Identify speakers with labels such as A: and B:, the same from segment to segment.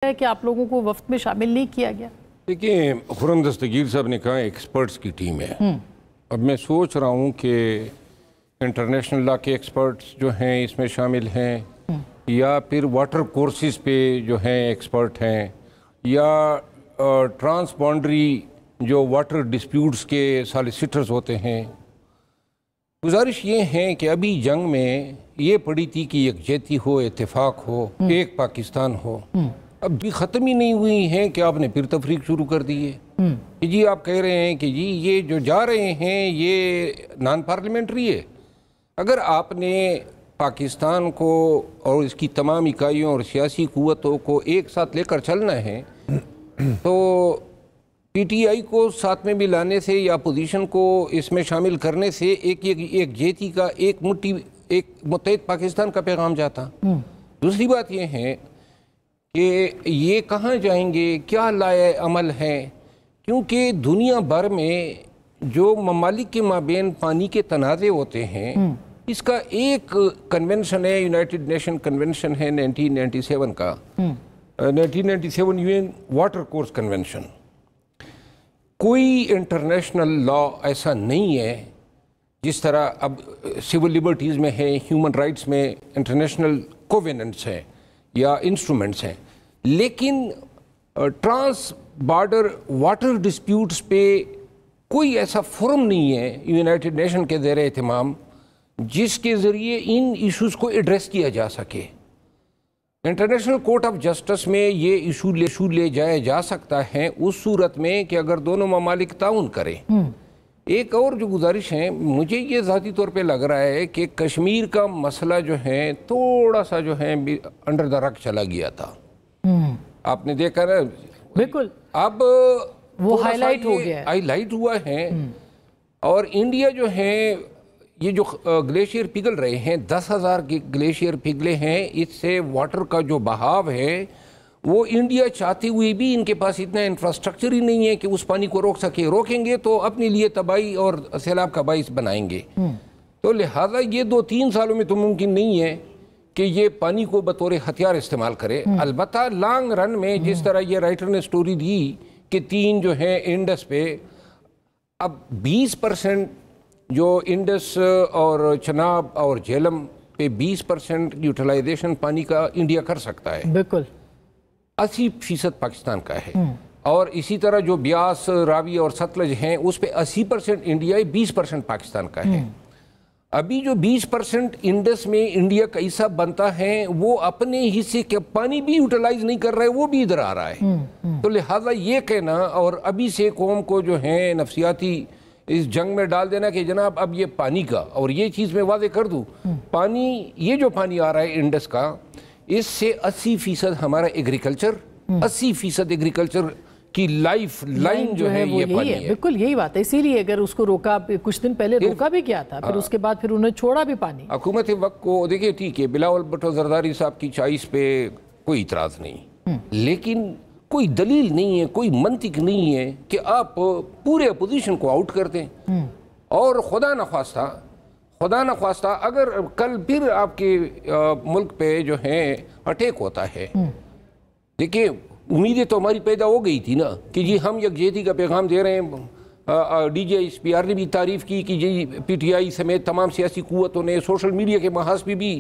A: ہے کہ آپ ललोगों को वफ्त में शामिल नहीं किया गया?
B: देखिए, खुर्रम दस्तगीर साहब ने कहा एक्सपर्ट्स की टीम है। अब मैं सोच रहा हूँ कि इंटरनेशनल लॉ के एक्सपर्ट्स जो हैं इसमें शामिल हैं या फिर वाटर कोर्सेज पे जो हैं एक्सपर्ट हैं या ट्रांस बाउंड्री जो वाटर डिस्प्यूट्स के सॉलिसिटर्स होते हैं। गुजारिश ये है कि अभी जंग में ये पड़ी थी कि यकजहती हो, इत्तेफाक हो, एक पाकिस्तान हो। अब भी ख़त्म ही नहीं हुई हैं कि आपने फिर तफरीक शुरू कर दी है कि जी आप कह रहे हैं कि जी ये जो जा रहे हैं ये नॉन पार्लियामेंट्री है। अगर आपने पाकिस्तान को और इसकी तमाम इकाइयों और सियासी क़ुव्वतों को एक साथ लेकर चलना है तो पीटीआई को साथ में भी लाने से या अपोजिशन को इसमें शामिल करने से एक जेती का एक मुत्तहिद पाकिस्तान का पैगाम जाता। दूसरी बात यह है कि ये कहाँ जाएंगे, क्या लाए अमल है, क्योंकि दुनिया भर में जो ममालिक के माबेन पानी के तनाज़े होते हैं इसका एक कन्वेंशन है, यूनाइटेड नेशन कन्वेंशन है 1997 का, 1997 यूएन वाटर कोर्स कन्वेंशन। कोई इंटरनेशनल लॉ ऐसा नहीं है जिस तरह अब सिविल लिबर्टीज़ में है, ह्यूमन राइट्स में इंटरनेशनल कोवेनेंट्स हैं या इंस्ट्रूमेंट्स हैं, लेकिन ट्रांस बॉर्डर वाटर डिस्प्यूट्स पे कोई ऐसा फोरम नहीं है यूनाइटेड नेशन के ज़ेर एहतमाम जिसके ज़रिए इन इश्यूज़ को एड्रेस किया जा सके। इंटरनेशनल कोर्ट ऑफ जस्टिस में ये इशू ले जाया जा सकता है उस सूरत में कि अगर दोनों ममालिक ताउन करें। एक और जो गुजारिश है, मुझे ये ज़ाती तौर पे लग रहा है कि कश्मीर का मसला जो है थोड़ा सा जो है अंडर द रग चला गया था। आपने देखा ना,
A: बिल्कुल
B: अब
A: वो हाईलाइट हो गया है,
B: हाईलाइट हुआ है। और इंडिया जो है ये जो ग्लेशियर पिघल रहे हैं, 10,000 ग्लेशियर पिघले हैं, इससे वाटर का जो बहाव है वो इंडिया चाहते हुए भी इनके पास इतना इंफ्रास्ट्रक्चर ही नहीं है कि उस पानी को रोक सके। रोकेंगे तो अपने लिए तबाही और सैलाब का बाइस बनाएंगे। तो लिहाजा ये 2-3 सालों में तो मुमकिन नहीं है कि ये पानी को बतौर हथियार इस्तेमाल करे। अलबत्ता लॉन्ग रन में जिस तरह ये राइटर ने स्टोरी दी कि 3 जो है इंडस पे, अब 20% जो इंडस और चनाब और झेलम पे 20% यूटिलाइजेशन पानी का इंडिया कर सकता है।
A: बिल्कुल
B: 80% पाकिस्तान का है। और इसी तरह जो ब्यास, रावी और सतलज हैं उस पे 80% इंडिया है, 20% पाकिस्तान का है। अभी जो 20% इंडस में इंडिया का हिस्सा बनता है वो अपने हिस्से के पानी भी यूटिलाइज नहीं कर रहा है, वो भी इधर आ रहा है। तो लिहाजा ये कहना और अभी से कौम को जो है नफसियाती इस जंग में डाल देना कि जनाब अब ये पानी का, और ये चीज़ मैं वादे कर दूं, पानी, ये जो पानी आ रहा है इंडस का, इससे 80% हमारा एग्रीकल्चर, 80% एग्रीकल्चर की लाइफ लाइन जो है ये पानी है।
A: बिल्कुल यही बात है। इसीलिए अगर उसको रोका, कुछ दिन पहले रोका भी किया था, फिर उसके बाद फिर उन्होंने छोड़ा भी पानी।
B: हुकूमत वक्त को देखिए, ठीक है, बिलावल भुट्टो जरदारी साहब की चॉइस पे कोई इतराज़ नहीं, लेकिन कोई दलील नहीं है, कोई मंतिक नहीं है कि आप पूरे अपोजिशन को आउट कर दें। और खुदा न ख्वास्ता अगर कल फिर आपके मुल्क पे जो है अटैक होता है, देखिए उम्मीदें तो हमारी पैदा हो गई थी ना कि जी हम यकजहती का पैगाम दे रहे हैं। DGISPR ने भी तारीफ़ की कि जी PTI समेत तमाम सियासी क़ुव्वतों ने, सोशल मीडिया के महाज पे भी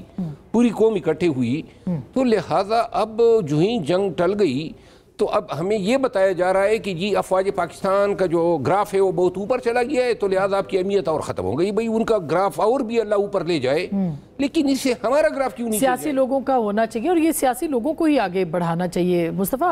B: पूरी कौम इकट्ठे हुई। तो लिहाजा अब जो ही जंग टल गई तो अब हमें ये बताया जा रहा है कि जी अफवाज पाकिस्तान का जो ग्राफ है वो बहुत ऊपर चला गया है, तो लिहाजा आपकी अहमियत और ख़त्म हो गई। भाई उनका ग्राफ और भी अल्लाह ऊपर ले जाए, लेकिन इससे हमारा ग्राफ क्यों नहीं?
A: सियासी लोगों का होना चाहिए और ये सियासी लोगों को ही आगे बढ़ाना चाहिए। मुस्तफ़ा